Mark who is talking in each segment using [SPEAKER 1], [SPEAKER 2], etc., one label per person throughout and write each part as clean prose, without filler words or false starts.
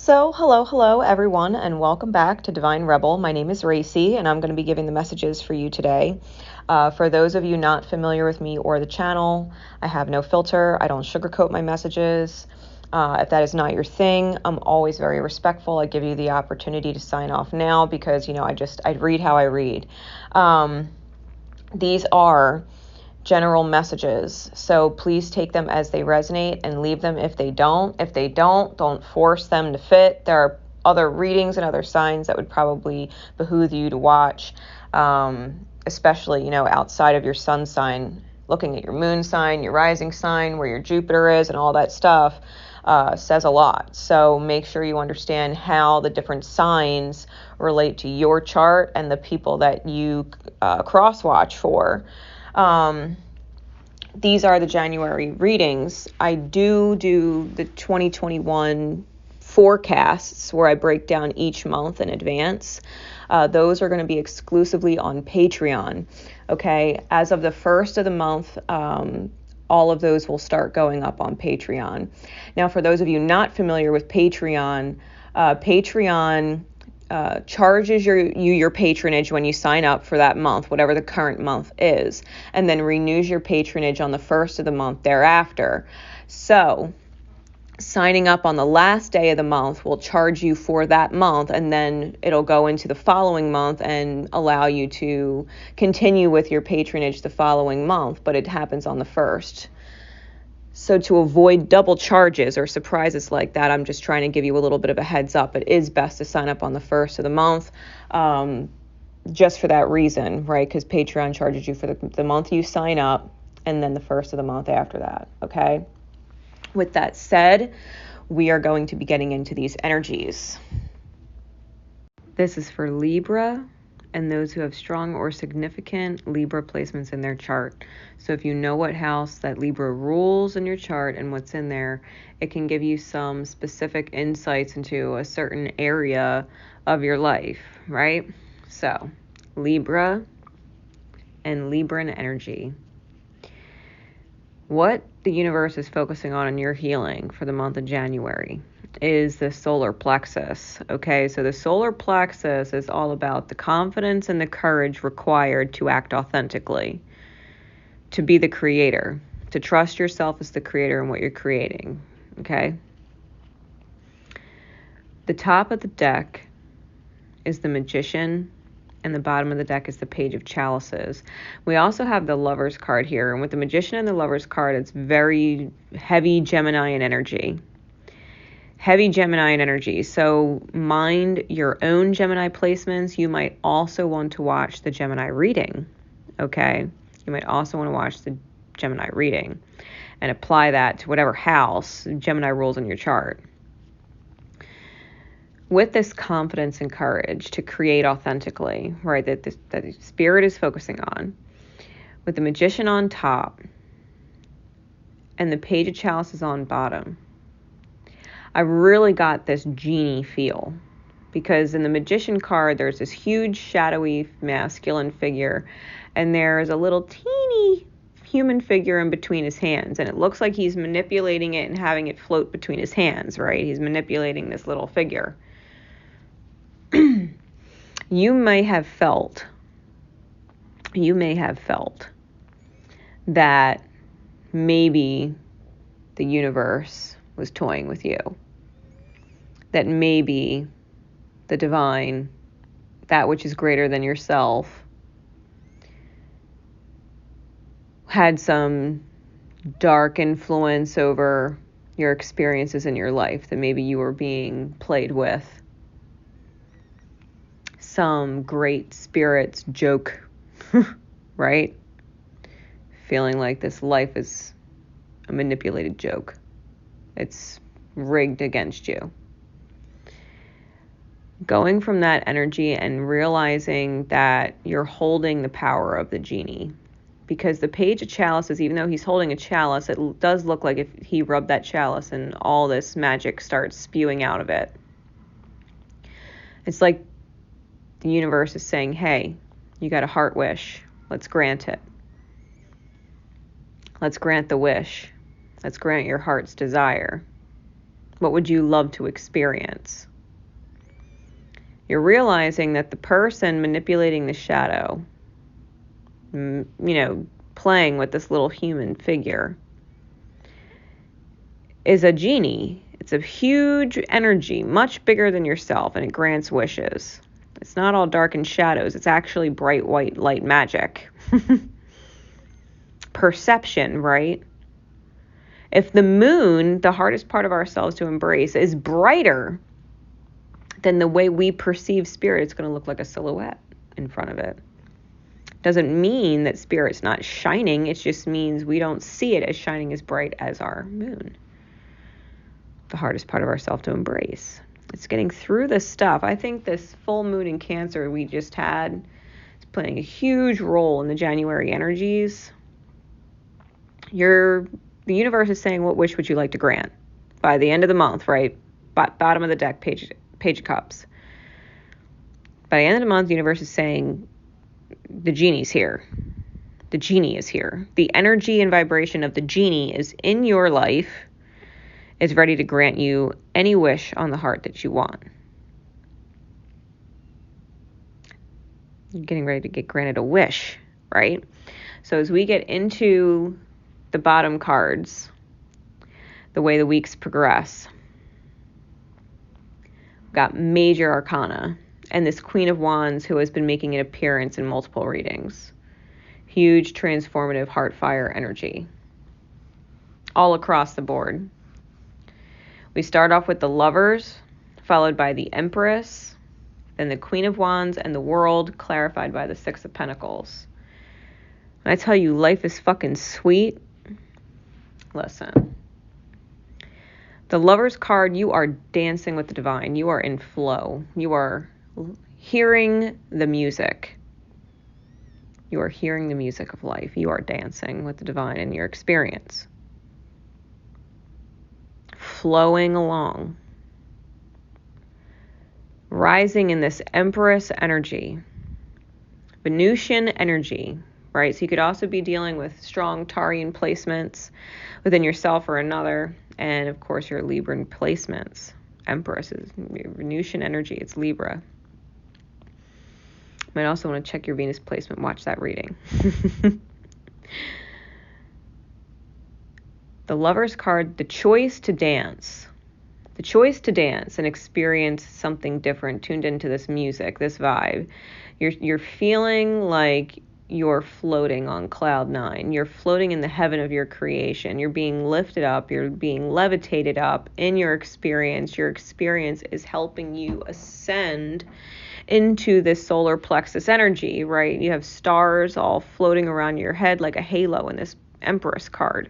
[SPEAKER 1] Hello everyone, and welcome back to Divine Rebel. My name is Racy, and I'm going to be giving the messages for you today. For those of you not familiar with me or the channel, I have no filter. I don't sugarcoat my messages. If that is not your thing, I'm always very respectful. I give you the opportunity to sign off now because, I read how I read. These are general messages, so please take them as they resonate and leave them if they don't. If they don't force them to fit. There are other readings and other signs that would probably behoove you to watch, especially, outside of your sun sign. Looking at your moon sign, your rising sign, where your Jupiter is, and all that stuff says a lot. So make sure you understand how the different signs relate to your chart and the people that you cross-watch for. These are the January readings. I do the 2021 forecasts where I break down each month in advance. Those are going to be exclusively on Patreon. Okay, as of the first of the month, all of those will start going up on Patreon. Now, for those of you not familiar with Patreon, Patreon charges your patronage when you sign up for that month, whatever the current month is, and then renews your patronage on the first of the month thereafter. So signing up on the last day of the month will charge you for that month, and then it'll go into the following month and allow you to continue with your patronage the following month, but it happens on the first. So to avoid double charges or surprises like that, I'm just trying to give you a little bit of a heads up. It is best to sign up on the first of the month, just for that reason, right? Because Patreon charges you for the month you sign up and then the first of the month after that, okay? With that said, we are going to be getting into these energies. This is for Libra and those who have strong or significant Libra placements in their chart. So if you know what house that Libra rules in your chart and what's in there, it can give you some specific insights into a certain area of your life, right? So Libra and Libran energy. What the universe is focusing on in your healing for the month of January is the solar plexus. Okay, so the solar plexus is all about the confidence and the courage required to act authentically, to be the creator, to trust yourself as the creator in what you're creating. Okay, the top of the deck is the Magician, and the bottom of the deck is the Page of Chalices. We also have the Lover's card here, and with the Magician and the Lover's card, it's very heavy Geminian energy. Heavy Geminian energy. So mind your own Gemini placements. You might also want to watch the Gemini reading. Okay? You might also want to watch the Gemini reading and apply that to whatever house Gemini rules in your chart. With this confidence and courage to create authentically, right, that the spirit is focusing on, with the Magician on top and the Page of Chalices on bottom, I really got this genie feel, because in the Magician card, there's this huge shadowy masculine figure, and there's a little teeny human figure in between his hands, and it looks like he's manipulating it and having it float between his hands, right? He's manipulating this little figure. You may have felt that maybe the universe was toying with you, that maybe the divine, that which is greater than yourself, had some dark influence over your experiences in your life, that maybe you were being played with. Some great spirit's joke, right? Feeling like this life is a manipulated joke. It's rigged against you. Going from that energy and realizing that you're holding the power of the genie. Because the Page of Chalices, even though he's holding a chalice, it does look like if he rubbed that chalice and all this magic starts spewing out of it. It's like the universe is saying, hey, you got a heart wish. Let's grant it. Let's grant the wish. Let's grant your heart's desire. What would you love to experience? You're realizing that the person manipulating the shadow, playing with this little human figure, is a genie. It's a huge energy, much bigger than yourself, and it grants wishes. It's not all dark and shadows. It's actually bright white light magic. Perception, right? If the moon, the hardest part of ourselves to embrace, is brighter than the way we perceive spirit, it's going to look like a silhouette in front of it. Doesn't mean that spirit's not shining. It just means we don't see it as shining as bright as our moon. The hardest part of ourselves to embrace. It's getting through this stuff. I think this full moon in Cancer we just had is playing a huge role in the January energies. The universe is saying, what wish would you like to grant? By the end of the month, right? Bottom of the deck, page of cups. By the end of the month, the universe is saying, the genie's here. The genie is here. The energy and vibration of the genie is in your life. Is ready to grant you any wish on the heart that you want. You're getting ready to get granted a wish, right? So as we get into the bottom cards, the way the weeks progress, we've got major arcana and this Queen of Wands who has been making an appearance in multiple readings. Huge transformative heart fire energy all across the board. We start off with the Lovers, followed by the Empress, then the Queen of Wands, and the World, clarified by the Six of Pentacles. When I tell you life is fucking sweet, listen. The Lovers card, you are dancing with the divine. You are in flow. You are hearing the music. You are hearing the music of life. You are dancing with the divine in your experience. Flowing along, rising in this Empress energy, Venusian energy, right? So you could also be dealing with strong Taurean placements within yourself or another, and of course your Libran placements. Empress is Venusian energy, it's Libra. You might also want to check your Venus placement, watch that reading. The Lovers card, the choice to dance. The choice to dance and experience something different, tuned into this music, this vibe. You're feeling like you're floating on cloud 9. You're floating in the heaven of your creation. You're being lifted up. You're being levitated up in your experience. Your experience is helping you ascend into this solar plexus energy, right? You have stars all floating around your head like a halo in this Empress card.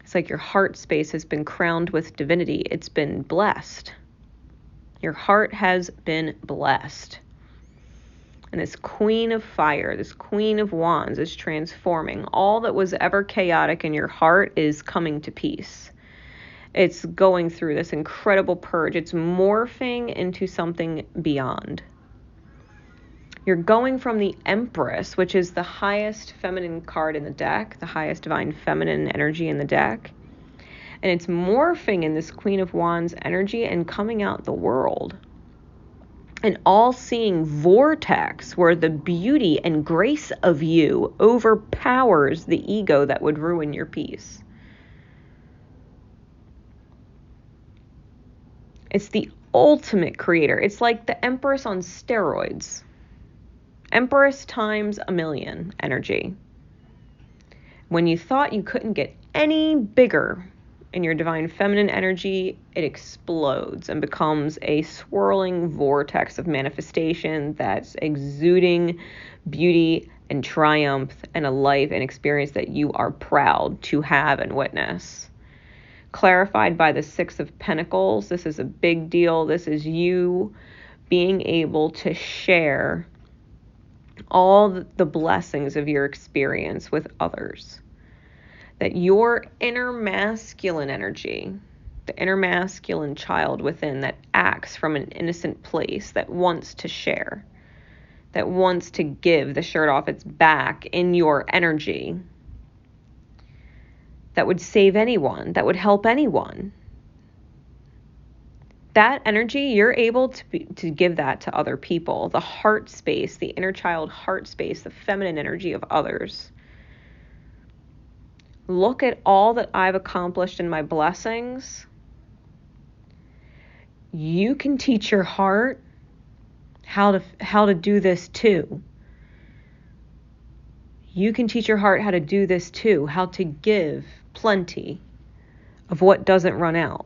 [SPEAKER 1] It's like your heart space has been crowned with divinity. It's been blessed. Your heart has been blessed. And this Queen of Fire, this Queen of Wands is transforming. All that was ever chaotic in your heart is coming to peace. It's going through this incredible purge. It's morphing into something beyond. You're going from the Empress, which is the highest feminine card in the deck, the highest divine feminine energy in the deck. And it's morphing in this Queen of Wands energy and coming out the World. An all-seeing vortex where the beauty and grace of you overpowers the ego that would ruin your peace. It's the ultimate creator. It's like the Empress on steroids. Empress times a million energy. When you thought you couldn't get any bigger in your divine feminine energy, it explodes and becomes a swirling vortex of manifestation that's exuding beauty and triumph and a life and experience that you are proud to have and witness. Clarified by the Six of Pentacles, this is a big deal. This is you being able to share all the blessings of your experience with others. That your inner masculine energy, the inner masculine child within that acts from an innocent place, that wants to share, that wants to give the shirt off its back in your energy, that would save anyone, that would help anyone, that energy, you're able to give that to other people. The heart space, the inner child heart space, the feminine energy of others. Look at all that I've accomplished in my blessings. You can teach your heart how to do this too. You can teach your heart how to do this too, how to give plenty of what doesn't run out.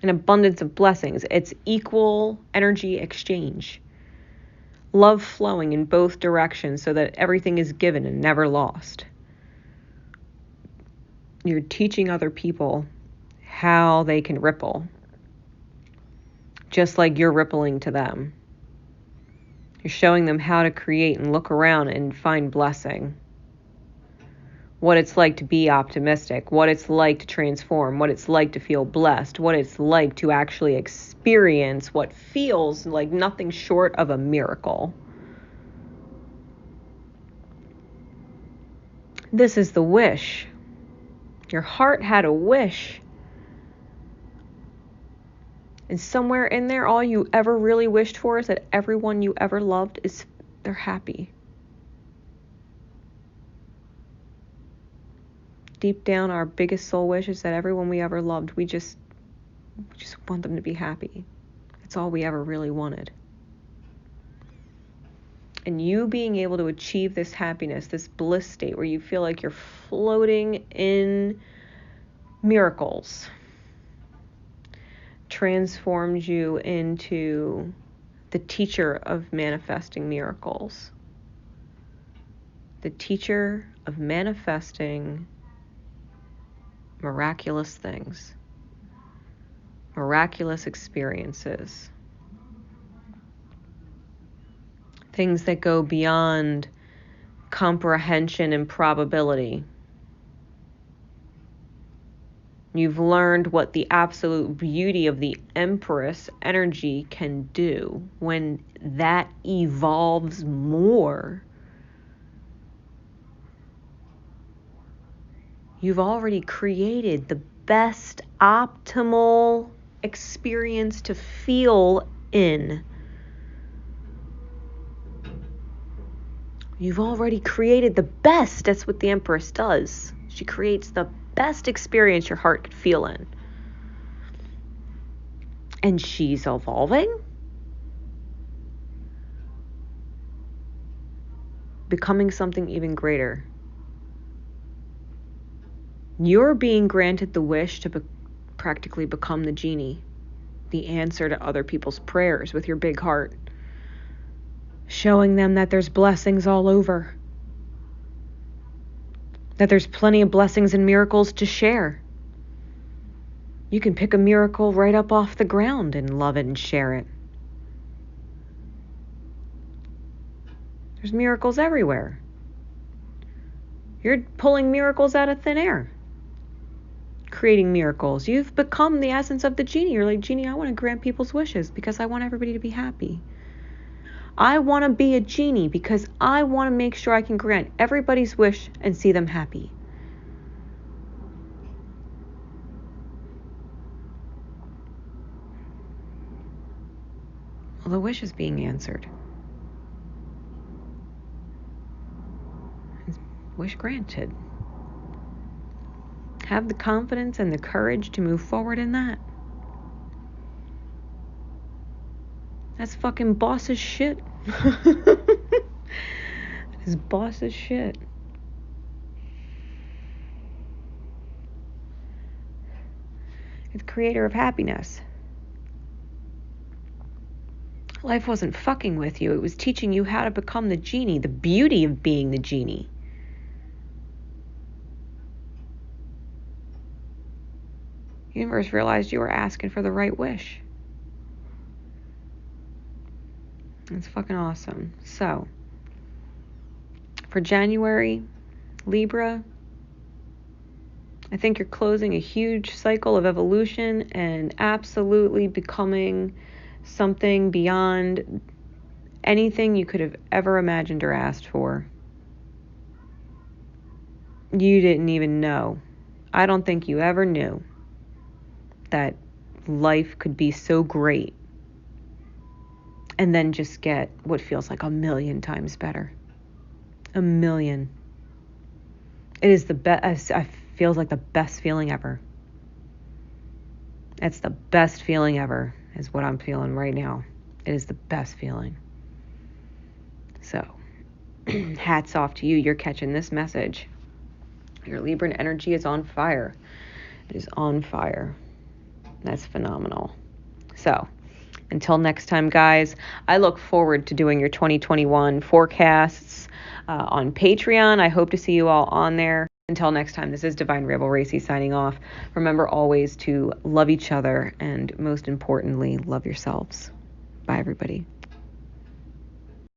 [SPEAKER 1] An abundance of blessings. It's equal energy exchange. Love flowing in both directions so that everything is given and never lost. You're teaching other people how they can ripple, just like you're rippling to them. You're showing them how to create and look around and find blessing. What it's like to be optimistic, what it's like to transform, what it's like to feel blessed, what it's like to actually experience what feels like nothing short of a miracle. This is the wish. Your heart had a wish. And somewhere in there, all you ever really wished for is that everyone you ever loved they're happy. Deep down, our biggest soul wish is that everyone we ever loved, we just want them to be happy. It's all we ever really wanted. And you being able to achieve this happiness, this bliss state where you feel like you're floating in miracles, transforms you into the teacher of manifesting miracles. The teacher of manifesting miraculous things, miraculous experiences, things that go beyond comprehension and probability. You've learned what the absolute beauty of the Empress energy can do when that evolves more. You've already created the best optimal experience to feel in. You've already created the best. That's what the Empress does. She creates the best experience your heart could feel in. And she's evolving, becoming something even greater. You're being granted the wish to practically become the genie, the answer to other people's prayers with your big heart, showing them that there's blessings all over, that there's plenty of blessings and miracles to share. You can pick a miracle right up off the ground and love it and share it. There's miracles everywhere. You're pulling miracles out of thin air, creating miracles. You've become the essence of the genie. You're like, genie, I want to grant people's wishes because I want everybody to be happy. I want to be a genie because I want to make sure I can grant everybody's wish and see them happy. Well, the wish is being answered. Wish granted. Have the confidence and the courage to move forward in that. That's fucking boss's shit. It's boss's shit. It's the creator of happiness. Life wasn't fucking with you. It was teaching you how to become the genie, the beauty of being the genie. The universe realized you were asking for the right wish. It's fucking awesome. So, for January, Libra, I think you're closing a huge cycle of evolution and absolutely becoming something beyond anything you could have ever imagined or asked for. You didn't even know. I don't think you ever knew that life could be so great and then just get what feels like 1,000,000 times better. 1,000,000. It is the best. It feels like the best feeling ever. It's the best feeling ever is what I'm feeling right now. It is the best feeling. So, hats off to you. You're catching this message. Your Libran energy is on fire. It is on fire. That's phenomenal. So, until next time, guys, I look forward to doing your 2021 forecasts on Patreon. I hope to see you all on there. Until next time, this is Divine Rebel Racy signing off. Remember always to love each other and, most importantly, love yourselves. Bye, everybody.